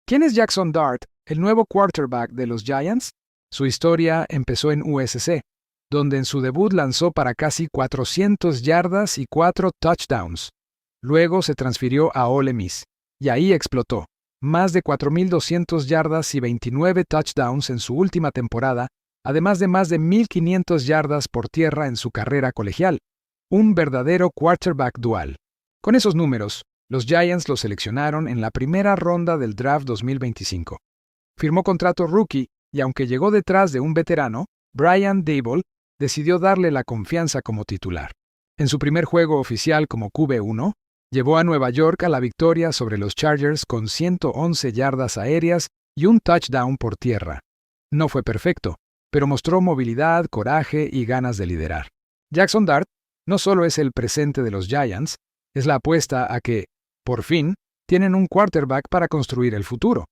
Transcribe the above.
¿Quién es Jackson Dart, el nuevo quarterback de los Giants? Su historia empezó en USC, donde en su debut lanzó para casi 400 yardas y 4 touchdowns. Luego se transfirió a Ole Miss, y ahí explotó. Más de 4,200 yardas y 29 touchdowns en su última temporada, además de más de 1,500 yardas por tierra en su carrera colegial. Un verdadero quarterback dual. Con esos números, los Giants lo seleccionaron en la primera ronda del draft 2025. Firmó contrato rookie y aunque llegó detrás de un veterano, Brian Daboll decidió darle la confianza como titular. En su primer juego oficial como QB1, llevó a Nueva York a la victoria sobre los Chargers con 111 yardas aéreas y un touchdown por tierra. No fue perfecto, pero mostró movilidad, coraje y ganas de liderar. Jackson Dart no solo es el presente de los Giants, es la apuesta a que, por fin, tienen un quarterback para construir el futuro.